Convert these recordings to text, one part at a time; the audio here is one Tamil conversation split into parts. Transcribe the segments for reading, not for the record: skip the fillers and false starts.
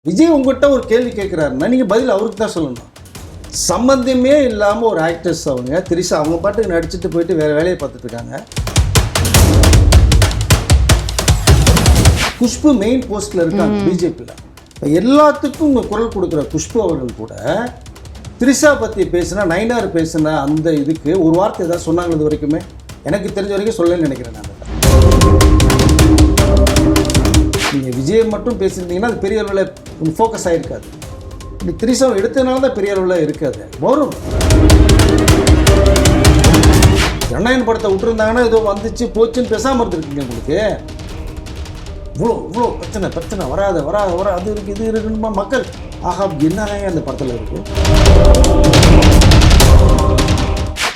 விஜய் உங்கள்கிட்ட ஒரு கேள்வி கேட்குறாருன்னா நீங்கள் பதில் அவருக்கு தான் சொல்லணும். சம்மந்தமே இல்லாமல் ஒரு ஆக்டர்ஸ் அவங்க திரிஷா அவங்க பாட்டுக்கு நடிச்சுட்டு போயிட்டு வேறு வேலையை பார்த்துட்ருக்காங்க. குஷ்பு மெயின் போஸ்ட்டில் இருக்காங்க பிஜேபியில். இப்போ எல்லாத்துக்கும் உங்கள் குரல் கொடுக்குற குஷ்பு அவர்கள் கூட திரிஷா பற்றி பேசுனா நைனார் பேசுனா அந்த இதுக்கு ஒரு வார்த்தை ஏதாவது சொன்னாங்க இது வரைக்குமே எனக்கு தெரிஞ்ச வரைக்கும் சொல்லணும்னு நினைக்கிறேன். நான் நீங்கள் விஜய் மட்டும் பேசியிருந்தீங்கன்னா அது பெரிய அளவில் ஃபோக்கஸ் ஆகிருக்காது. இப்படி திரிஷாவை எடுத்ததுனால தான் பெரிய அளவில் இருக்காது. வரும் ஜனநாயகன் படத்தை விட்டுருந்தாங்கன்னா ஏதோ வந்துச்சு போச்சுன்னு பேசாமல் இருந்துருக்கீங்க. உங்களுக்கு இவ்வளோ பிரச்சனை வராது அது இருக்குது இது இருக்குன்னு மக்கள் ஆஹா என்னங்க அந்த படத்தில் இருக்குது.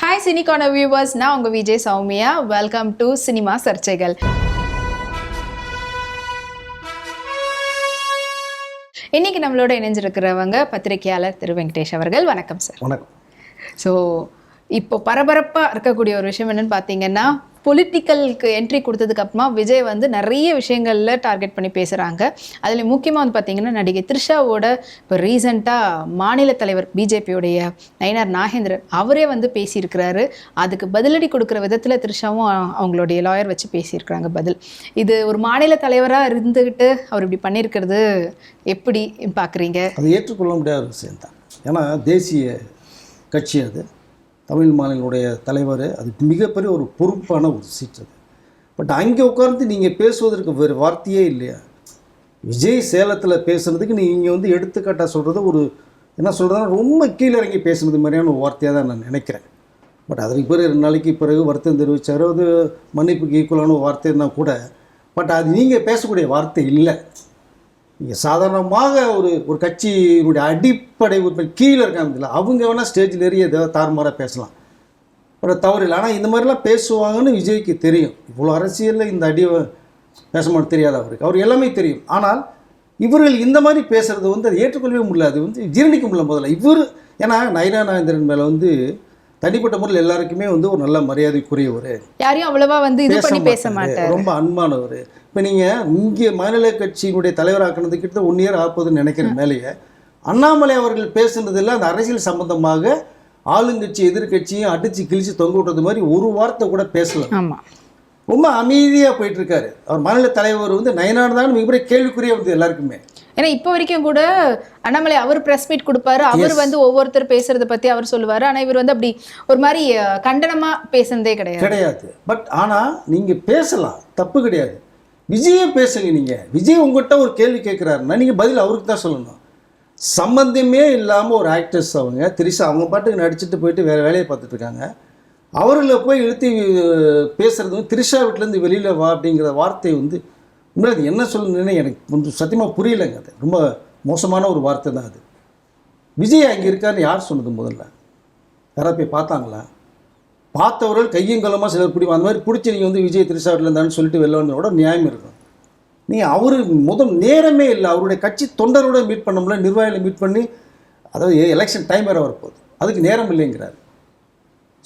ஹாய் சினிகான வியூவர்ஸ், நான் உங்கள் Vijay Soumya. Welcome to cinema சர்ச்சைகள். இன்னைக்கு நம்மளோட இணைஞ்சிருக்கிறவங்க பத்திரிகையாளர் திரு வெங்கடேஷ் அவர்கள். வணக்கம் சார். வணக்கம். ஸோ இப்போ பரபரப்பாக இருக்கக்கூடிய ஒரு விஷயம் என்னன்னு பார்த்தீங்கன்னா, பொலிட்டிக்கலுக்கு என்ட்ரி கொடுத்ததுக்கு அப்புறமா விஜய் வந்து நிறைய விஷயங்களில் டார்கெட் பண்ணி பேசுகிறாங்க. அதில் முக்கியமாக வந்து பார்த்தீங்கன்னா நடிகை த்ரிஷாவோட இப்போ ரீசெண்டாக மாநில தலைவர் பிஜேபியோடைய நயினார் நாகேந்திரன் அவரே வந்து பேசியிருக்கிறாரு. அதுக்கு பதிலடி கொடுக்குற விதத்தில் த்ரிஷாவும் அவங்களுடைய லாயர் வச்சு பேசியிருக்கிறாங்க பதில். இது ஒரு மாநில தலைவராக இருந்துக்கிட்டு அவர் இப்படி பண்ணியிருக்கிறது எப்படி பார்க்குறீங்க? அது ஏற்றுக்கொள்ள முடியாத ஒரு விஷயம் தான். ஏன்னா தேசிய கட்சி அது, தமிழ் மாநிலனுடைய தலைவர், அது மிகப்பெரிய ஒரு பொறுப்பான ஒரு சீட் அது. பட் அங்கே உட்கார்ந்து நீங்கள் பேசுவதற்கு வேறு வார்த்தையே இல்லையா? விஜய் சேலத்தில் பேசுகிறதுக்கு நீங்கள் வந்து எடுத்துக்காட்டாக சொல்கிறது ஒரு என்ன சொல்கிறதுனா ரொம்ப கீழே இறங்கி பேசுனது மாதிரியான ஒரு வார்த்தையாக தான் நான் நினைக்கிறேன். பட் அதற்கு பிறகு 2 நாளைக்கு பிறகு வருத்தம் தெரிவித்தார். அது மன்னிப்புக்கு ஈக்குவலான ஒரு வார்த்தைன்னா கூட, பட் அது நீங்கள் பேசக்கூடிய வார்த்தை இல்லை. நீங்கள் சாதாரணமாக ஒரு கட்சியினுடைய அடிப்படை ஒரு கீழே இருக்காங்க, அவங்க வேணால் ஸ்டேஜில் ஏறி ஏதாவது தாறுமாறாக பேசலாம், ஒரு தவறு இல்லை. ஆனால் இந்த மாதிரிலாம் பேசுவாங்கன்னு விஜய்க்கு தெரியும். இவ்வளோ அரசியலில் இந்த அடி பேச மாட்டேன் தெரியாது அவருக்கு, அவர் எல்லாமே தெரியும். ஆனால் இவர்கள் இந்த மாதிரி பேசுகிறது வந்து அதை ஏற்றுக்கொள்ளவே முடியல, அது வந்து ஜீரணிக்க முடியல முதல்ல. ஏன்னா நயினார் நாகேந்திரன் மேலே வந்து தனிப்பட்ட முறையில் எல்லாருக்குமே வந்து ஒரு நல்ல மரியாதைக்குரியவர், யாரையும் அவ்வளவா வந்து இது பண்ணி பேச மாட்டார், ரொம்ப அன்பானவர். இப்போ நீங்கள் இங்கே மாநில கட்சியினுடைய தலைவராக்கினது கிட்ட 1 இயர் ஆகுதுன்னு நினைக்கிற மேலேயே அண்ணாமலை அவர்கள் பேசுனதில் அந்த அரசியல் சம்பந்தமாக ஆளுங்கட்சி எதிர்கட்சியும் அடித்து கிழிச்சு தொங்க விட்டது மாதிரி ஒரு வார்த்தை கூட பேசல. ஆமாம், ரொம்ப அமைதியாக போயிட்டுருக்காரு. அவர் மாநில தலைவர் வந்து நயினார் தான் மிகப்பெரிய கேள்விக்குரிய வந்து எல்லாருக்குமே. ஏன்னா இப்போ வரைக்கும் கூட அண்ணாமலை அவர் ப்ரெஸ் மீட் கொடுப்பாரு, அவர் வந்து ஒவ்வொருத்தர் பேசுறதை பற்றி அவர் சொல்லுவார். ஆனால் இவர் வந்து அப்படி ஒரு மாதிரி கண்டனமாக பேசுனதே கிடையாது. பட் ஆனால் நீங்கள் பேசலாம், தப்பு கிடையாது. விஜயை பேசுங்க. நீங்கள் விஜய் உங்கள்கிட்ட ஒரு கேள்வி கேட்குறாருன்னா நீங்கள் பதில் அவருக்கு தான் சொல்லணும். சம்மந்தமே இல்லாமல் ஒரு ஆக்டர்ஸ் அவங்க திரிஷா அவங்க பாட்டுக்கு நடிச்சுட்டு போயிட்டு வேறு வேலையை பார்த்துட்ருக்காங்க. அவர்களை போய் இழுத்து பேசுகிறது வந்து திரிஷா வீட்டிலேருந்து வெளியில் வா அப்படிங்கிற வார்த்தை வந்து உண்மையில அது என்ன சொல்லணுன்னு எனக்கு கொஞ்சம் சத்தியமாக புரியலைங்க. அது ரொம்ப மோசமான ஒரு வார்த்தை தான் அது. விஜய் அங்கே இருக்காருன்னு யார் சொன்னது? முதல்ல யாராவது போய் பார்த்தாங்களா? பார்த்தவர்கள் கையங்கலமாக சிலர் பிடிக்கும். அந்த மாதிரி பிடிச்சி நீங்கள் வந்து விஜய் திரிஷா வீட்டில் இருந்தான்னு சொல்லிட்டு வெளில வந்தோட நியாயம் இருக்கும். நீங்கள் அவர் முதல் நேரமே இல்லை, அவருடைய கட்சி தொண்டரோட மீட் பண்ண முடியல, நிர்வாகிகளை மீட் பண்ணி, அதாவது எலெக்ஷன் டைம் வேறு வரப்போகுது, அதுக்கு நேரம் இல்லைங்கிறார்.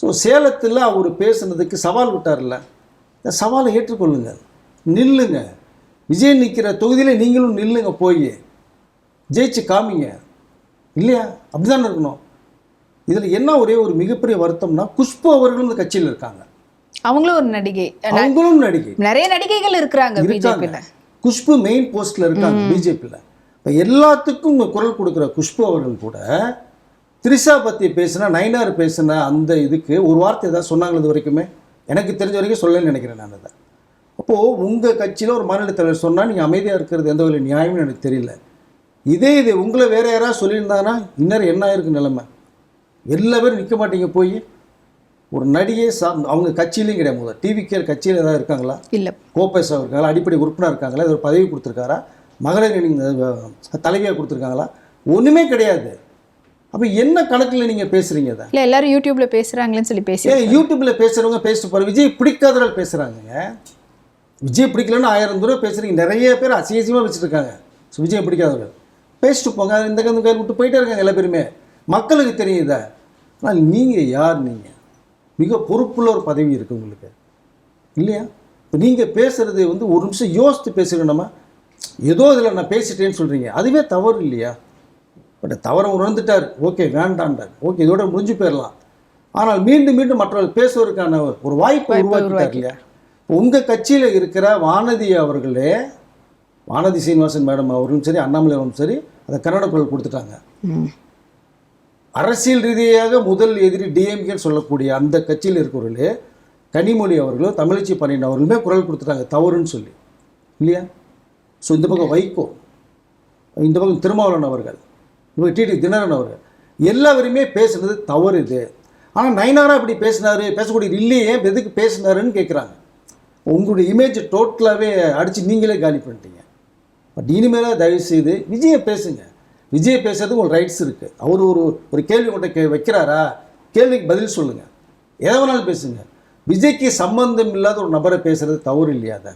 ஸோ சேலத்தில் அவர் பேசுனதுக்கு சவால் விட்டார்ல, இந்த சவாலை ஏற்றுக்கொள்ளுங்க, நில்லுங்க. விஜய் நிற்கிற தொகுதியில் நீங்களும் நில்லுங்க, போய் ஜெயிச்சு காமிங்க, இல்லையா? அப்படி தானே இருக்கணும். இதில் என்ன ஒரே ஒரு மிகப்பெரிய வருத்தம்னா, குஷ்பு அவர்களும் இந்த கட்சியில் இருக்காங்க. அவங்களும் ஒரு நடிகை, அவங்களும் நடிகை, நிறைய நடிகைகள் இருக்கிறாங்க. குஷ்பு மெயின் போஸ்ட்டில் இருக்காங்க பிஜேபியில். இப்போ எல்லாத்துக்கும் உங்கள் குரல் கொடுக்குற குஷ்பு அவர்கள் கூட திரிஷா பற்றி பேசுனா நயினார் பேசுனா அந்த இதுக்கு ஒரு வார்த்தை ஏதாவது சொன்னாங்க இது வரைக்குமே எனக்கு தெரிஞ்ச வரைக்கும் சொல்லணும்னு நினைக்கிறேன் நான். அதை அப்போது உங்கள் கட்சியில் ஒரு மாநில தலைவர் சொன்னால் நீங்கள் அமைதியாக இருக்கிறது எந்த ஒரு நியாயம்னு எனக்கு தெரியல. இதே உங்களை வேறு யாராவது சொல்லியிருந்தாங்கன்னா இன்னும் என்ன ஆயிருக்கு நிலைமை? எல்லா பேரும் நிற்க மாட்டீங்க. போய் ஒரு நடிகை அவங்க கட்சியிலையும் கிடையாது. முதல் டிவிகே கட்சியில் ஏதாவது இருக்காங்களா? இல்லை. கோபேசாக இருக்காங்களா? அடிப்படை உறுப்பினர் இருக்காங்களா? இது ஒரு பதவி கொடுத்துருக்காரா? மகளிர் தலைவியாக கொடுத்துருக்காங்களா? ஒன்றுமே கிடையாது. அப்போ என்ன கணக்கில் நீங்கள் பேசுகிறீங்க? அதை இல்லை, எல்லாரும் யூடியூப்பில் பேசுகிறாங்களேன்னு சொல்லி யூடியூப்பில் பேசுகிறவங்க பேசிட்டு போகிற விஜய் பிடிக்காதவர்கள் பேசுகிறாங்க. விஜய் பிடிக்கலன்னு 1000 தூரம் பேசுகிறீங்க. நிறைய பேர் அசிங்கமாக வச்சுருக்காங்க. ஸோ விஜய் பிடிக்காதவர்கள் பேசிட்டு போங்க, இந்த கையில் விட்டு போயிட்டே இருக்காங்க எல்லா பேருமே. மக்களுக்கு தெரியுதா? ஆனால் நீங்கள் யார்? நீங்கள் மிக பொறுப்புள்ள ஒரு பதவி இருக்குது உங்களுக்கு, இல்லையா? இப்போ நீங்கள் பேசுகிறது வந்து ஒரு நிமிஷம் யோசித்து பேசுகிறோம். நம்ம ஏதோ இதில் நான் பேசிட்டேன்னு சொல்கிறீங்க, அதுவே தவறு இல்லையா? பட் தவறை உணர்ந்துட்டார், ஓகே வேண்டான்றார், ஓகே இதோட முடிஞ்சு போயிடலாம். ஆனால் மீண்டும் மீண்டும் மற்றவர்கள் பேசுவதற்கான ஒரு வாய்ப்பை உருவாக்கிட்டார் இல்லையா? உங்கள் கட்சியில் இருக்கிற வானதி அவர்களே, வானதி சீனிவாசன் மேடம் அவர்களும் சரி, அண்ணாமலை அவர்களும் சரி, அதை கன்னட குரல் கொடுத்துட்டாங்க. அரசியல் ரீதியாக முதல் எதிரி டிஎம்கேன்னு சொல்லக்கூடிய அந்த கட்சியில் இருக்கிறவர்களே, கனிமொழி அவர்களும் தமிழச்சி பண்ணின அவர்களுமே குரல் கொடுத்துட்டாங்க தவறுன்னு சொல்லி இல்லையா? ஸோ இந்த பக்கம் வைகோ, இந்த பக்கம் திருமாவளவன் அவர்கள், இப்போ டிடி தினகரன் அவர்கள் எல்லாருமே பேசுனது தவறு இது. ஆனால் நயனாரா இப்படி பேசினாரு, பேசக்கூடியது இல்லையே, எதுக்கு பேசினாருன்னு கேட்குறாங்க. உங்களுடைய இமேஜ் டோட்டலாகவே அடித்து நீங்களே காலி பண்ணிட்டீங்க. பட் இனிமேல் தயவுசெய்து விஜயை பேசுங்க. விஜய் பேசுறதுக்கு உங்களுக்கு ரைட்ஸ் இருக்குது. அவர் ஒரு கேள்வி உங்கள்கிட்ட வைக்கிறாரா, கேள்விக்கு பதில் சொல்லுங்கள், எதை வேணாலும் பேசுங்க. விஜய்க்கு சம்பந்தம் இல்லாத ஒரு நபரை பேசுறது தவறு இல்லையா? அதை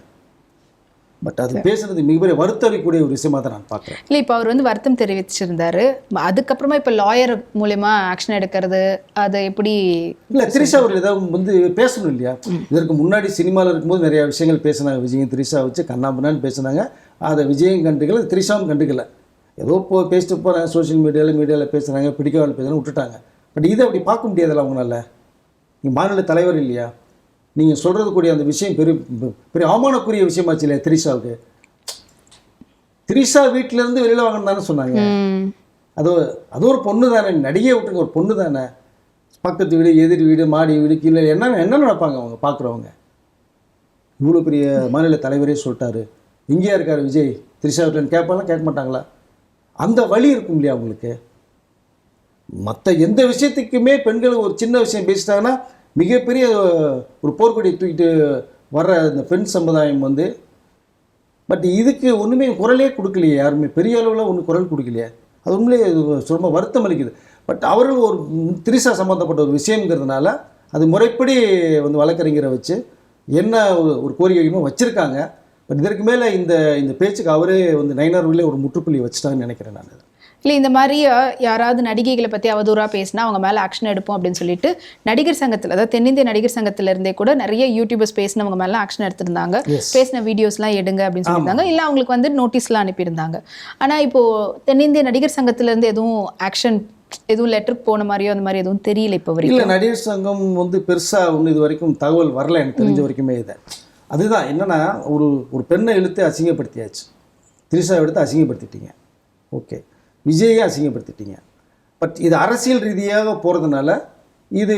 பட் அது பேசுறது மிகப்பெரிய வருத்தளிக்கூடிய ஒரு விஷயமா தான் நான் பார்க்குறேன். இல்லை, இப்போ அவர் வந்து வருத்தம் தெரிவிச்சிருந்தாரு, அதுக்கப்புறமா இப்போ லாயர் மூலயமா ஆக்ஷன் எடுக்கிறது அது எப்படி? இல்லை, திரிஷா அவர்கள் ஏதாவது வந்து பேசணும் இல்லையா? இதற்கு முன்னாடி சினிமாவில் இருக்கும்போது நிறையா விஷயங்கள் பேசினாங்க. விஜயும் திரிஷா வச்சு கண்ணாம்பண்ணான்னு பேசினாங்க. அதை விஜயும் கண்டுக்கல, திரிஷாவும் கண்டுக்கல. ஏதோ பேசிட்டு போகிறாங்க, சோஷியல் மீடியாவில் பேசுகிறாங்க, பிடிக்கவாள் பேசுகிறாங்க, விட்டுட்டாங்க. பட் இதை அப்படி பார்க்க முடியாதுல்ல அவங்களால. நீங்கள் மாநில தலைவர் இல்லையா? நீங்கள் சொல்கிறது கூடிய அந்த விஷயம் பெரிய அவமானக்குரிய விஷயமாச்சு இல்லையா திரிஷாவுக்கு? திரிஷா வீட்டிலேருந்து வெளியில் வாங்கன்னு தானே சொன்னாங்க. அது ஒரு பொண்ணு தானே, நடிகை விட்டுங்க, ஒரு பொண்ணு தானே. பக்கத்து வீடு, எதிர் வீடு, மாடி வீடு, கீழே என்ன நினைப்பாங்க அவங்க பார்க்குறவங்க? இவ்வளோ பெரிய மாநில தலைவரே சொல்லிட்டாரு, இங்கேயா இருக்கார் விஜய், திரிஷா வீட்டில் கேட்பாங்களா, கேட்க மாட்டாங்களா? அந்த வழி இருக்கும் இல்லையா அவங்களுக்கு? மற்ற எந்த விஷயத்துக்குமே பெண்கள் ஒரு சின்ன விஷயம் பேசிட்டாங்கன்னா மிகப்பெரிய ஒரு போர்க்கொடியை தூக்கிட்டு வர்ற இந்த பெண் சமுதாயம் வந்து, பட் இதுக்கு ஒன்றுமே குரலே கொடுக்கலையே, யாருமே பெரிய அளவில் ஒன்றும் குரல் கொடுக்கலையே. அது உண்மையிலே ரொம்ப வருத்தம் அளிக்குது. பட் அவர்கள் ஒரு திரிஷா சம்மந்தப்பட்ட ஒரு விஷயங்கிறதுனால அது முறைப்படி வந்து வழக்கறிஞரை வச்சு என்ன ஒரு கோரிக்கையுமே வச்சுருக்காங்க. பட் இதற்கு மேலே இந்த பேச்சுக்கு அவரே வந்து நயனார்விலே ஒரு முற்றுப்புள்ளி வச்சுட்டாங்கன்னு நினைக்கிறேன் நான். இல்லை, இந்த மாதிரி யாராவது நடிகைகளை பற்றி அவதூறாக பேசினா அவங்க மேலே ஆக்ஷன் எடுப்போம் அப்படின்னு சொல்லிட்டு நடிகர் சங்கத்தில், அதாவது தென்னிந்திய நடிகர் சங்கத்தில் இருந்தே கூட நிறைய யூடியூபர்ஸ் பேசினவங்க மேலே ஆக்ஷன் எடுத்திருந்தாங்க. பேசின வீடியோஸ்லாம் எடுங்க அப்படின்னு சொல்லியிருந்தாங்க. இல்லை அவங்களுக்கு வந்து நோட்டீஸ்லாம் அனுப்பியிருந்தாங்க. ஆனால் இப்போது தென்னிந்திய நடிகர் சங்கத்திலேருந்து எதுவும் ஆக்ஷன், எதுவும் லெட்டருக்கு போன மாதிரியோ அந்த மாதிரி எதுவும் தெரியல இப்போ வரைக்கும். இல்லை, நடிகர் சங்கம் வந்து பெருசாக ஒன்று இது வரைக்கும் தகவல் வரல எனக்கு தெரிஞ்ச வரைக்குமே. இதை அதுதான் என்னென்னா, ஒரு பெண்ணை இழுத்து அசிங்கப்படுத்தியாச்சு, திரிஷா எடுத்து அசிங்கப்படுத்திட்டீங்க, ஓகே, விஜயை அசிங்கப்படுத்திட்டீங்க. பட் இது அரசியல் ரீதியாக போகிறதுனால இது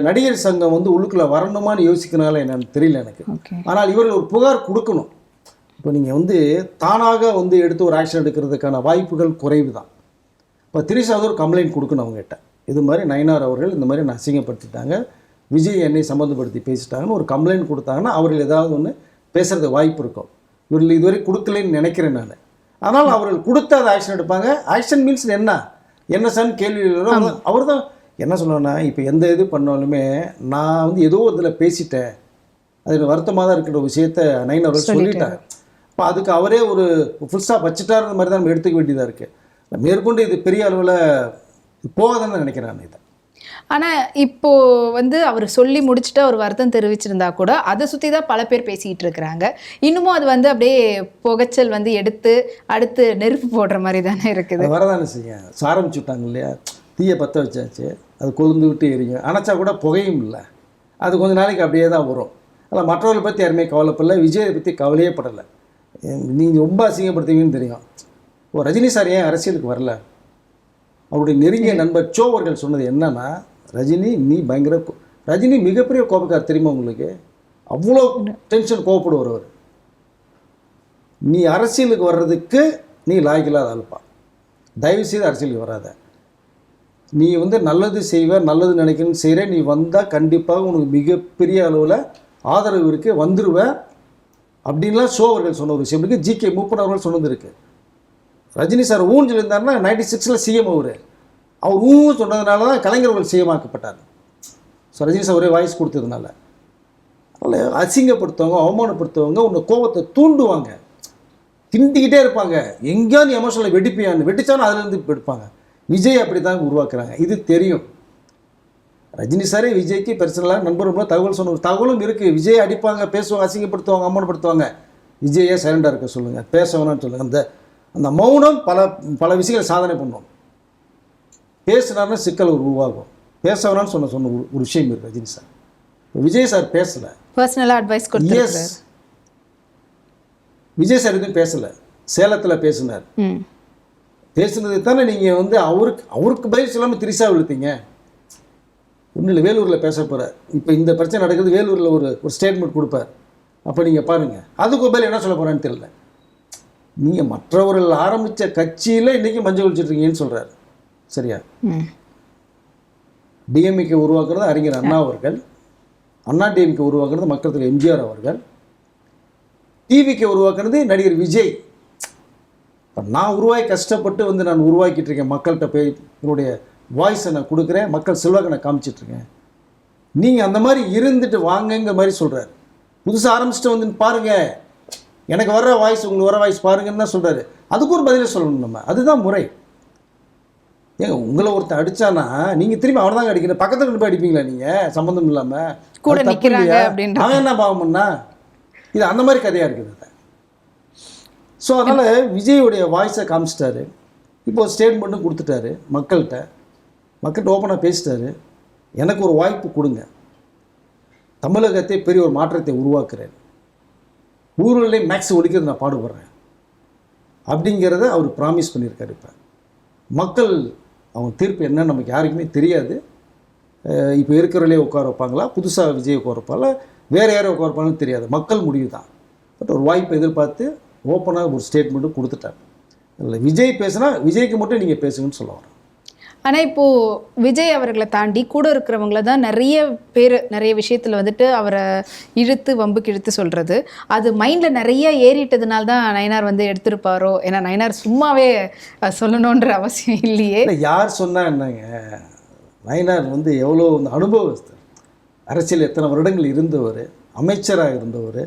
நடிகர் சங்கம் வந்து உள்ளுக்குள்ளே வரணுமான்னு யோசிக்கிறனால என்னன்னு தெரியல எனக்கு. ஆனால் இவர்கள் ஒரு புகார் கொடுக்கணும். இப்போ நீங்கள் வந்து தானாக வந்து எடுத்து ஒரு ஆக்ஷன் எடுக்கிறதுக்கான வாய்ப்புகள் குறைவு தான். இப்போ திரிஷாவது ஒரு கம்ப்ளைண்ட் கொடுக்கணும் அவங்ககிட்ட, இது மாதிரி நயனார் அவர்கள் இந்த மாதிரி நான் அசிங்கப்படுத்திட்டாங்க, விஜய் என்னை சம்மந்தப்படுத்தி பேசிட்டாங்கன்னு ஒரு கம்ப்ளைண்ட் கொடுத்தாங்கன்னா அவர்கள் ஏதாவது ஒன்று பேசுகிறதுக்கு வாய்ப்பு இருக்கும். இவர்கள் இதுவரை கொடுக்கலன்னு நினைக்கிறேன் நான். ஆனால் அவர்கள் கொடுத்து அதை ஆக்ஷன் எடுப்பாங்க. ஆக்ஷன் மீன்ஸ் என்ன சார்னு கேள்வி அவர் தான் என்ன சொல்லணும்னா, இப்போ எந்த இது பண்ணாலுமே நான் வந்து ஏதோ இதில் பேசிட்டேன், அது வருத்தமாக தான் இருக்கிற விஷயத்த நயன் அவர்கள் சொல்லிட்டாங்க. இப்போ அதுக்கு அவரே ஒரு ஃபுல் ஸ்டாப் வச்சுட்டாருன்ற மாதிரி தான் நம்ம எடுத்துக்க வேண்டியதாக இருக்குது. மேற்கொண்டு இது பெரிய அளவில் போகாதுன்னு நினைக்கிறேன் நான். இதை ஆனால் இப்போது வந்து அவர் சொல்லி முடிச்சுட்டு அவர் வருத்தம் தெரிவிச்சிருந்தா கூட அதை சுற்றி தான் பல பேர் பேசிக்கிட்டு இருக்கிறாங்க. இன்னமும் அது வந்து அப்படியே புகைச்சல் வந்து எடுத்து அடுத்து நெருப்பு போடுற மாதிரி தானே இருக்குது. வரதானே செய்ய ஆரம்பிச்சு விட்டாங்க இல்லையா? தீயை பற்ற வச்சாச்சு, அது கொழுந்து விட்டு எரியும், அணைச்சா கூட புகையும் இல்லை, அது கொஞ்சம் நாளைக்கு அப்படியே தான் வரும். அதில் மற்றவர்களை பற்றி யாருமே கவலைப்படலை, விஜயை பற்றி கவலையே படலை. நீங்கள் ரொம்ப அசிங்கப்படுத்துவீங்கன்னு தெரியும். ஓ, ரஜினி சார் ஏன் அரசியலுக்கு வரல? அவருடைய நெருங்கிய நண்பர் சோ அவர்கள் சொன்னது என்னன்னா, ரஜினி நீ பயங்கர ரஜினி மிகப்பெரிய கோபக்கார் தெரியுமா உங்களுக்கு? அவ்வளோ டென்ஷன் கோவப்படுவார் அவர். நீ அரசியலுக்கு வர்றதுக்கு நீ லாய்க்கில்லாத ஆளுப்பா, தயவுசெய்து அரசியலுக்கு வராத. நீ வந்து நல்லது செய்வ, நல்லது நினைக்கணும்னு செய்கிற, நீ வந்தால் கண்டிப்பாக உனக்கு மிகப்பெரிய அளவில் ஆதரவு இருக்குது, வந்துடுவ அப்படின்லாம் ஷோ அவர்கள் சொன்ன ஒரு விஷயம் இருக்குது. ஜிகே மூப்பன் அவர்கள் சொன்னது இருக்குது. ரஜினி சார் ஊன்னு சொல்லியிருந்தாருன்னா 96 சிஎம் அவர் ஊன்னு சொன்னதுனால தான் கலைஞர்கள் சிஎம் ஆக்கப்பட்டார். ஸோ ரஜினி சார் ஒரே வாய்ஸ் கொடுத்ததுனால. அதில் அசிங்கப்படுத்துவங்க, அவமானப்படுத்துவங்க உன்னை கோபத்தை தூண்டுவாங்க, திண்டிக்கிட்டே இருப்பாங்க. எங்கேயாவது எமோஷனில் வெடிப்பியான்னு வெடிச்சாலும் அதுலேருந்து எடுப்பாங்க. விஜய் அப்படி தான் உருவாக்குறாங்க, இது தெரியும். ரஜினி சாரே விஜய்க்கு பர்சனலாக நண்பர்களும் தகவல் சொன்ன ஒரு தகவலும் இருக்குது. விஜய் அடிப்பாங்க, பேசுவாங்க, அசிங்கப்படுத்துவாங்க, அவமானப்படுத்துவாங்க. விஜயை சைலண்டாக இருக்க சொல்லுங்கள், பேச வேணாம்னு சொல்லுங்கள். அந்த அந்த மௌனம் பல விஷயங்களை சாதனை பண்ணும். பேசினார்னா சிக்கல் உருவாகும். பேச வேணாம்னு சொன்ன ஒரு விஷயம் இருக்குது ரஜினி சார். விஜய் சார் பேசலை, பர்சனலாக அட்வைஸ் கொடுத்தாரு. விஜய் சார் எதுவும் பேசலை, சேலத்தில் பேசினார். பேசுனது தானே நீங்கள் வந்து அவருக்கு பதில் சொல்லாமல் திரிசா இழுத்தீங்க. ஒன்றும் இல்லை, வேலூரில் பேச போகிறார். இப்போ இந்த பிரச்சனை நடக்குது, வேலூரில் ஒரு ஸ்டேட்மெண்ட் கொடுப்பார். அப்போ நீங்கள் பாருங்கள், அதுக்கு பதில் என்ன சொல்ல போகிறான்னு தெரியல. நீங்கள் மற்றவர்கள் ஆரம்பித்த கட்சியில் இன்றைக்கி மஞ்சள் ஒழிச்சிட்ருக்கீங்கன்னு சொல்கிறார். சரியா? டிஎம்கே உருவாக்குறது அறிஞர் அண்ணா அவர்கள், அண்ணா டிஎம்கே உருவாக்குறது மக்கள் தலைவர் எம்ஜிஆர் அவர்கள், டிவிக்கு உருவாக்குறது நடிகர் விஜய். இப்போ நான் கஷ்டப்பட்டு வந்து நான் உருவாக்கிட்டு இருக்கேன். மக்கள்கிட்ட போய் என்னுடைய வாய்ஸை நான் கொடுக்குறேன், மக்கள் செல்வாக்கை நான் காமிச்சிட்ருக்கேன். நீங்கள் அந்த மாதிரி இருந்துட்டு வாங்கங்கிற மாதிரி சொல்கிறார். புதுசாக ஆரம்பிச்சுட்டு வந்து பாருங்கள், எனக்கு வர்ற வாய்ஸ் உங்களுக்கு வர வாய்ஸ் பாருங்கன்னு தான் சொல்கிறாரு. அதுக்கு ஒரு பதிலை சொல்லணும் நம்ம, அதுதான் முறை. ஏங்க உங்களை ஒருத்தன் அடித்தானா நீங்கள் திரும்பி அவனை தாங்க அடிக்கணும். பக்கத்தில் கொண்டு போய் அடிப்பீங்களா நீங்கள் சம்மந்தம் இல்லாமல்? கூட நிற்கிறாங்க அப்படின்ற அவன் என்ன பாவம்னா இது அந்த மாதிரி கதையாக இருக்குது. ஸோ அதனால் விஜயோடைய வாய்ஸை காமிச்சிட்டாரு. இப்போ ஸ்டேட்மெண்ட்டும் கொடுத்துட்டாரு மக்கள்கிட்ட ஓப்பனாக பேசிட்டாரு. எனக்கு ஒரு வாய்ப்பு கொடுங்க, தமிழகத்தை பெரிய ஒரு மாற்றத்தை உருவாக்குறேன், ஊரில் மேக்ஸ் ஒழிக்கிறது நான் பாடுபடுறேன் அப்படிங்கிறத அவர் ப்ராமிஸ் பண்ணியிருக்காரு. இப்போ மக்கள் அவங்க தீர்ப்பு என்னன்னு நமக்கு யாருக்குமே தெரியாது. இப்போ இருக்கிறவர்களே உட்கார வைப்பாங்களா, புதுசாக விஜய் உட்கார வைப்பாங்களா, வேறு யாரும் உட்கார வைப்பாங்கன்னு தெரியாது. மக்கள் முடிவு தான். பட் ஒரு வாய்ப்பை எதிர்பார்த்து ஓப்பனாக ஒரு ஸ்டேட்மெண்ட்டும் கொடுத்துட்டாங்க. இல்லை விஜய் பேசுனா விஜய்க்கு மட்டும் நீங்கள் பேசுங்கன்னு சொல்ல வரேன். ஆனால் இப்போது விஜய் அவர்களை தாண்டி கூட இருக்கிறவங்கள தான் நிறைய பேர் நிறைய விஷயத்தில் வந்துட்டு அவரை வம்புக்கு இழுத்து சொல்கிறது. அது மைண்டில் நிறைய ஏறிட்டதுனால தான் நயனார் வந்து எடுத்திருப்பாரோ. ஏன்னா நயனார் சும்மாவே சொல்லணுன்ற அவசியம் இல்லையே. யார் சொன்னால் என்னங்க, நயனார் வந்து எவ்வளோ அனுபவஸ்தர், அரசியல் எத்தனை வருடங்கள் இருந்தவர், அமைச்சராக இருந்தவர்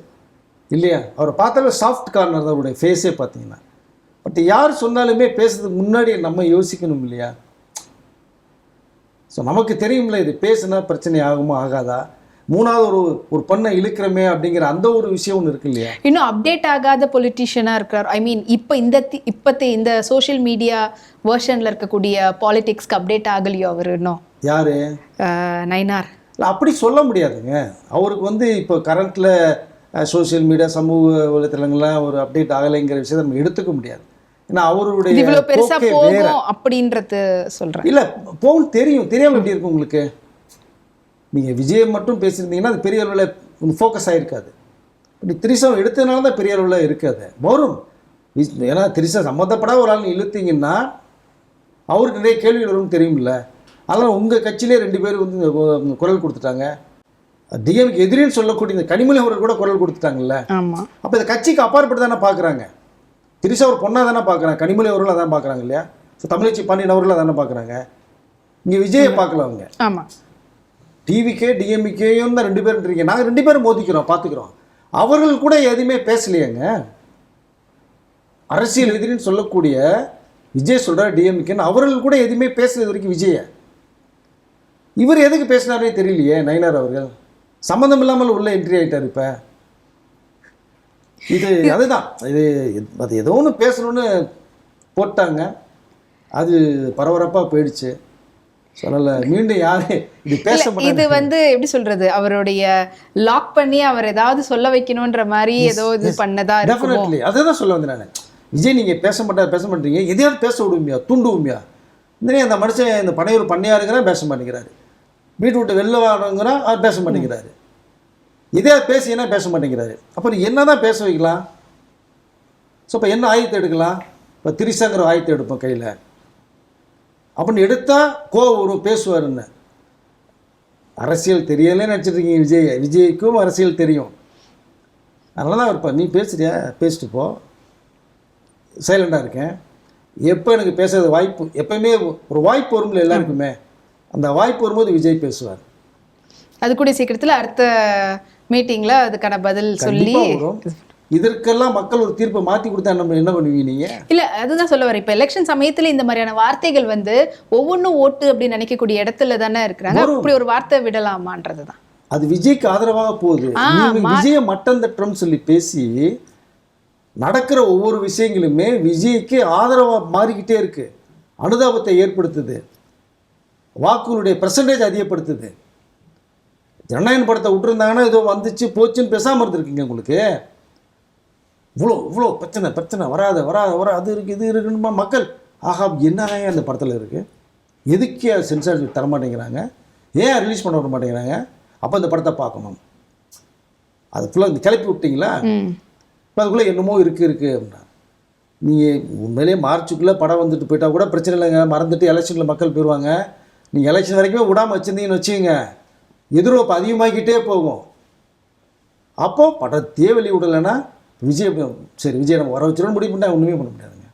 இல்லையா? அவரை பார்த்தாலே சாஃப்ட் கார்னர் தான் அவருடைய ஃபேஸே பார்த்தீங்கன்னா. பட் யார் சொன்னாலுமே பேசுறதுக்கு முன்னாடி நம்ம யோசிக்கணும் இல்லையா? ஸோ நமக்கு தெரியும்ல, இது பேசுனா பிரச்சனை ஆகுமா ஆகாதா, மூணாவது ஒரு பொண்ணை இழுக்கிறமே அப்படிங்கிற அந்த ஒரு விஷயம் ஒன்று இருக்கு இல்லையா? இன்னும் அப்டேட் ஆகாத பொலிட்டீஷியனாக இருக்கிறார். ஐ மீன் இப்போ இந்த சோஷியல் மீடியா வேர்ஷனில் இருக்கக்கூடிய பாலிடிக்ஸ்க்கு அப்டேட் ஆகலையோ அவர் இன்னும்? யார்? நயனார். இல்லை அப்படி சொல்ல முடியாதுங்க. அவருக்கு வந்து இப்போ கரண்ட்டில் சோஷியல் மீடியா சமூக வலைத்தளங்கள்லாம் ஒரு அப்டேட் ஆகலைங்கிற விஷயத்தை நம்ம எடுத்துக்க முடியாது. ஏன்னா அவருடைய அப்படின்றது சொல்கிறேன். இல்லை போகும் தெரியும், தெரியாமல் எப்படி இருக்கும் உங்களுக்கு? நீங்கள் விஜய் மட்டும் பேசியிருந்தீங்கன்னா அது பெரிய அளவில் ஃபோக்கஸ் ஆகிருக்காது. இப்படி திரிசாவை எடுத்ததுனால தான் பெரிய அளவில் இருக்காது வரும். ஏன்னா திரிசா சம்மந்தப்படாத ஒரு ஆள் இழுத்தீங்கன்னா அவருக்கு நிறைய கேள்விகள் வரும்னு தெரியுமில்ல. அதனால் உங்கள் கட்சியிலே 2 பேர் வந்து குரல் கொடுத்துட்டாங்க. டிஎம்க்கு எதிரின்னு சொல்லக்கூடிய இந்த கனிமொழி அவர்கள் கூட குரல் கொடுத்துட்டாங்கல்ல. ஆமாம். அப்போ இந்த கட்சிக்கு அப்பாற்பட்டு தானே பார்க்குறாங்க. திரிசா ஒரு பொண்ணாக தானே பார்க்குறாங்க, கனிமொழி அவர்கள் அதான் பார்க்குறாங்க இல்லையா? ஸோ தமிழச்சி பாண்டியன் அவர்கள் தானே பார்க்குறாங்க. இங்கே விஜயை பார்க்கல அவங்க. ஆமாம். டிவிக்கே டிஎம்கேயும் தான் 2 பேருன்றீங்க. நாங்கள் 2 பேரும் மோதிக்கிறோம், பார்த்துக்கிறோம். அவர்கள் கூட எதுவுமே பேசலையேங்க. அரசியல் எதிரின்னு சொல்லக்கூடிய விஜய் சொல்கிறார் டிஎம்கேன்னு, அவர்கள் கூட எதுவுமே பேசுறது வரைக்கும் விஜயை இவர் எதுக்கு பேசினாரே தெரியலையே. நயனார் அவர்கள் சம்மந்தம் இல்லாமல் உள்ள என்ட்ரி ஆகிட்டார். இப்போ அதுதான் அது ஏதோ ஒன்று பேசணும்னு போட்டாங்க, அது பரபரப்பாக போயிடுச்சு. சொல்லல மீண்டும் யாரு இது பேச மாட்டாங்க. இது வந்து எப்படி சொல்றது, அவருடைய லாக் பண்ணி அவர் ஏதாவது சொல்ல வைக்கணுன்ற மாதிரி ஏதோ இது பண்ணதா இருக்கும். டெஃபினெட்லி அதுதான் சொல்ல வந்தேன் நான். விஜய் நீங்கள் பேச மாட்டீங்க, எதையாவது பேச விடுவியா, தூண்டுவியா? அந்த மனுஷன் இந்த பனையூர் பண்ணையாருங்கிறா பேச மாட்டேங்கிறாரு, வீட்டு விட்டு வெளில வாடங்கிறா அவர் பேச மாட்டேங்கிறாரு, எதையாவது பேசினா பேச மாட்டேங்கிறாரு. அப்புறம் என்ன தான் பேச வைக்கலாம்? ஸோ இப்போ என்ன ஆயுதத்தை எடுக்கலாம்? இப்போ திரிசாங்கிற ஆயுதத்தை எடுப்போம் கையில் அப்படின்னு எடுத்தால் கோவம் வரும், பேசுவாருன்னு. அரசியல் தெரியலே நினச்சிட்ருக்கீங்க. விஜய்க்கும் அரசியல் தெரியும். அதனால தான் இருப்பா, நீ பேசுறியா பேசிட்டு போ, சைலண்டாக இருக்கேன். எப்போ எனக்கு பேசுறது வாய்ப்பு, எப்போயுமே ஒரு வாய்ப்பு வரும்ல எல்லாருக்குமே, அந்த வாய்ப்பு வரும்போது விஜய் பேசுவார். அது கூட சீக்கிரத்தில் அடுத்த மீட்டிங்கில் அதுக்கான பதில் சொல்லி இதற்கெல்லாம் மக்கள் ஒரு தீர்ப்பை மாற்றி கொடுத்தா நம்ம என்ன பண்ணுவீங்க நீங்கள்? இல்லை அதுதான் சொல்ல வரேன். இப்போ எலெக்ஷன் சமயத்தில் இந்த மாதிரியான வார்த்தைகள் வந்து ஒவ்வொன்றும் ஓட்டு அப்படின்னு நினைக்கக்கூடிய இடத்துல தானே இருக்கிறாங்க. அப்படி ஒரு வார்த்தை விடலாமான்றது தான். அது விஜய்க்கு ஆதரவாக போகுது. விஜயை மட்டம் தட்டுறோம்னு சொல்லி பேசி நடக்கிற ஒவ்வொரு விஷயங்களுமே விஜய்க்கு ஆதரவாக மாறிக்கிட்டே இருக்குது, அனுதாபத்தை ஏற்படுத்துது, வாக்குகளுடைய பெர்சன்டேஜ் அதிகப்படுத்துது. ஜனநாயகன் படத்தை விட்டுருந்தாங்கன்னா ஏதோ வந்துச்சு போச்சுன்னு பேசாமல் இருந்திருக்கீங்க. உங்களுக்கு இவ்வளோ பிரச்சனை வராத அது இருக்குது இது இருக்குன்னு மக்கள் ஆஹா என்னங்க அந்த படத்தில் இருக்குது, எதுக்கே சென்சார் தர மாட்டேங்கிறாங்க, ஏன் ரிலீஸ் பண்ண விட மாட்டேங்கிறாங்க, அப்போ இந்த படத்தை பார்க்கணும். அது ஃபுல்லாக இந்த கிளப்பி விட்டிங்களா, இப்போ அதுக்குள்ளே என்னமோ இருக்குது அப்படின்னா நீங்கள் உண்மையிலேயே மார்ச்சுக்குள்ளே படம் வந்துட்டு போயிட்டா கூட பிரச்சனை இல்லைங்க, மறந்துட்டு எலெக்ஷனில் மக்கள் போயிடுவாங்க. நீங்கள் எலெக்ஷன் வரைக்குமே விடாமல் வச்சுருந்தீங்கன்னு வச்சுக்கோங்க, எதிர்ப்பு அதிகமாகிக்கிட்டே போகும். அப்போது படத்தையே வெளியே விடலைன்னா விஜய் சரி விஜய் நம்ம வர வச்சிடணும் முடிவு பண்ணால் ஒன்றுமே பண்ண முடியாதுங்க.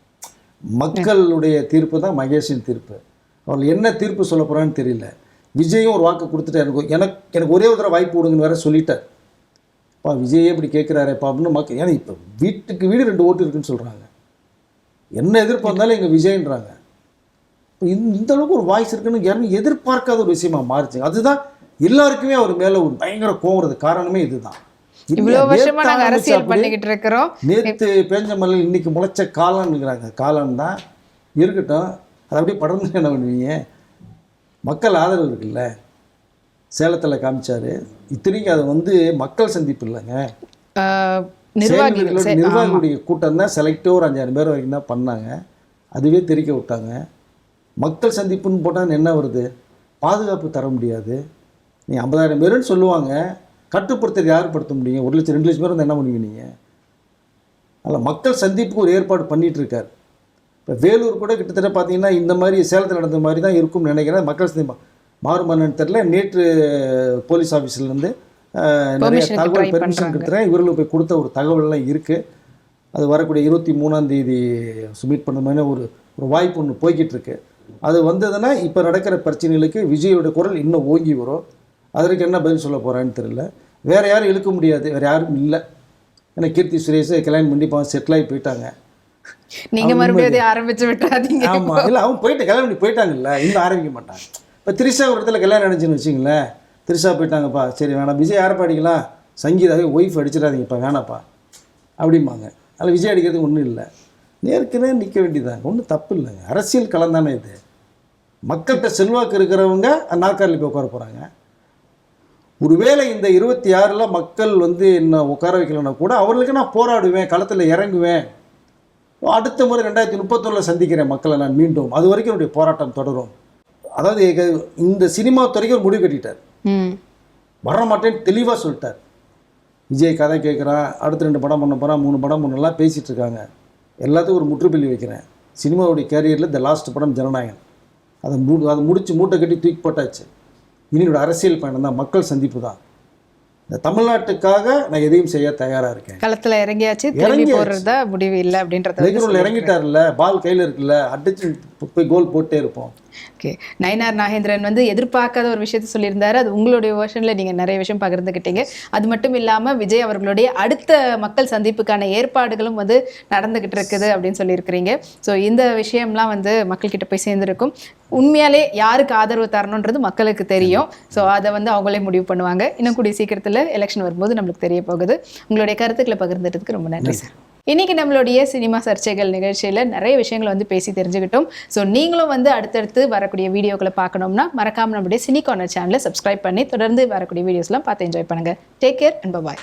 மக்களுடைய தீர்ப்பு தான் மகேஷின் தீர்ப்பு. அவர்கள் என்ன தீர்ப்பு சொல்ல போகிறான்னு தெரியல. விஜயும் ஒரு வாக்கு கொடுத்துட்டு எனக்கு ஒரே ஒரு தடவை வாய்ப்பு கொடுங்கன்னு வேற சொல்லிட்டார். அப்பா விஜயே இப்படி கேட்குறாரேப்பா அப்படின்னு மக்கள், ஏன்னா இப்போ வீட்டுக்கு வீடு 2 ஓட்டு இருக்குன்னு சொல்கிறாங்க. என்ன எதிர்ப்பு வந்தாலும் எங்கள் விஜயன்றாங்க. இப்போ இந்த அளவுக்கு ஒரு வாய்ஸ் இருக்குன்னு யாரும் எதிர்பார்க்காத ஒரு விஷயமா மாறிச்சு. அதுதான் எல்லாருக்குமே அவர் மேலே ஒரு பயங்கர கோவறது காரணமே இதுதான். இவ்வளவு வருஷமா நாங்க அரசியல் பண்ணிக்கிட்டு இருக்கிறோம். நேற்று பேஞ்ச மலையில் இன்னைக்கு முளைச்ச காளான்னுங்கிறாங்க. காளான் தான் இருக்கட்டும், அதை அப்படியே படர்ந்து என்ன பண்ணுவீங்க? மக்கள் ஆதரவு இருக்குல்ல, சேலத்தில் காமிச்சாரு. இத்தனைக்கும் அது வந்து மக்கள் சந்திப்பு இல்லைங்க, நிர்வாகிகளுடைய கூட்டம் தான். செலக்டிவ் ஒரு 5-6 பேர் வரைக்கும் தான் பண்ணாங்க. அதுவே தெரிக்க விட்டாங்க. மக்கள் சந்திப்புன்னு போட்டால் என்ன வருது? பாதுகாப்பு தர முடியாது. நீ 50,000 பேருன்னு சொல்லுவாங்க, கட்டுப்படுத்துறது யார் படுத்த முடியும்? 1 லட்சம் 2 லட்சம் பேர் வந்து என்ன பண்ணுவீங்க நீங்கள்? அதில் மக்கள் சந்திப்புக்கு ஒரு ஏற்பாடு பண்ணிகிட்டு இருக்கார். இப்போ வேலூர் கூட கிட்டத்தட்ட பார்த்தீங்கன்னா இந்த மாதிரி சேலத்தில் நடந்த மாதிரி தான் இருக்கும்னு நினைக்கிறேன். மக்கள் சந்திப்பு மாறுமானு தெரில. நேற்று போலீஸ் ஆஃபீஸ்லேருந்து நிறைய தகவல் பெர்மிஷன் கொடுத்துறேன். இவர்களுக்கு போய் கொடுத்த ஒரு தகவல்லாம் இருக்குது. அது வரக்கூடிய 23ஆம் தேதி சப்மிட் பண்ண மாதிரி ஒரு வாய்ப்பு ஒன்று போய்கிட்டு இருக்கு. அது வந்ததுன்னா இப்போ நடக்கிற பிரச்சனைகளுக்கு விஜயோட குரல் இன்னும் ஓங்கி வரும். அதற்கு என்ன பதில் சொல்ல போகிறான்னு தெரியல. வேறு யாரும் இழுக்க முடியாது, வேறு யாரும் இல்லை. ஏன்னா கீர்த்தி சுரேஷ் கல்யாணம் பண்ணி செட்டில் ஆகி போயிட்டாங்க. நீங்கள் மறுபடியும் ஆரம்பிச்சு விட்டுறாதீங்க. ஆமாம், இல்லை அவங்க கல்யாணம் பண்ணி போயிட்டாங்கல்ல, இன்னும் ஆரம்பிக்க மாட்டாங்க. இப்போ திரிஷா ஒரு இடத்துல கல்யாணம் நினச்சின்னு வச்சிங்களேன், திரிஷா போயிட்டாங்கப்பா, சரி வேணாம் விஜய் யாரை பாடிக்கலாம், சங்கீதாவே ஒய்ஃப் அடிச்சிடாதீங்கப்பா வேணாப்பா அப்படிம்பாங்க. அதில் விஜய் அடிக்கிறதுக்கு ஒன்றும் இல்லை, நேருக்கு நிற்க வேண்டியதாங்க, ஒன்றும் தப்பு இல்லைங்க. அரசியல் களம் தானே இது. மக்கள்கிட்ட செல்வாக்கு இருக்கிறவங்க நாற்காலில் போய் உட்கார போகிறாங்க. ஒருவேளை இந்த 26ல் மக்கள் வந்து என்ன உட்கார வைக்கலன்னா கூட அவர்களுக்கு நான் போராடுவேன், களத்தில் இறங்குவேன். அடுத்த முறை 2031 சந்திக்கிறேன் மக்களை நான் மீண்டும். அது வரைக்கும் என்னுடைய போராட்டம் தொடரும். அதாவது இந்த சினிமா துறைக்கு ஒரு முடிவு கட்டிட்டார், வர மாட்டேன்னு தெளிவாக சொல்லிட்டார். விஜய் கதை கேட்குறான், அடுத்து 2 படம் பண்ண போகிறான், 3 படம் பண்ணலாம் பேசிகிட்டு இருக்காங்க. எல்லாத்துக்கும் ஒரு முற்றுப்புள்ளி வைக்கிறேன். சினிமாவுடைய கேரியரில் இந்த லாஸ்ட் படம் ஜனநாயகன். அதை முடித்து மூட்டை கட்டி தூக்கி போட்டாச்சு. இனியோட அரசியல் பயணம் தான், மக்கள் சந்திப்பு தான். இந்த தமிழ்நாட்டுக்காக நான் எதையும் செய்ய தயாராக இருக்கேன். களத்தில் இறங்கியாச்சு, இறங்கி போடுறதா முடிவு இல்லை அப்படின்றத இறங்கிட்டார்ல, பால் கையில் இருக்குல்ல, அடிச்சு போய் கோல் போட்டே இருப்போம். ஓகே, நயினார் நாகேந்திரன் வந்து எதிர்பார்க்காத ஒரு விஷயத்த சொல்லியிருந்தாரு. அது உங்களுடைய வேர்ஷனில் நீங்கள் நிறைய விஷயம் பகிர்ந்துக்கிட்டீங்க. அது மட்டும் இல்லாமல் விஜய் அவர்களுடைய அடுத்த மக்கள் சந்திப்புக்கான ஏற்பாடுகளும் வந்து நடந்துக்கிட்டு இருக்குது அப்படின்னு சொல்லியிருக்கிறீங்க. ஸோ இந்த விஷயம்லாம் வந்து மக்கள்கிட்ட போய் சேர்ந்துருக்கும். உண்மையாலே யாருக்கு ஆதரவு தரணுன்றது மக்களுக்கு தெரியும். ஸோ அதை வந்து அவங்களே முடிவு பண்ணுவாங்க. இன்னும் கூடிய சீக்கிரத்தில் எலெக்ஷன் வரும்போது நம்மளுக்கு தெரிய போகுது. உங்களுடைய கருத்துக்களை பகிர்ந்துட்டதுக்கு ரொம்ப நன்றி சார். இன்னைக்கு நம்மளுடைய சினிமா சர்ச்சைகள் நிகழ்ச்சியில் நிறைய விஷயங்களை வந்து பேசி தெரிஞ்சுக்கிட்டோம். ஸோ நீங்களும் வந்து அடுத்தடுத்து வரக்கூடிய வீடியோக்களை பார்க்கணும்னா மறக்காமல் நம்மளுடைய சினி கார்னர் சேனலை சப்ஸ்கிரைப் பண்ணி தொடர்ந்து வரக்கூடிய வீடியோஸ்லாம் பார்த்து என்ஜாய் பண்ணுங்கள். Take care and bye.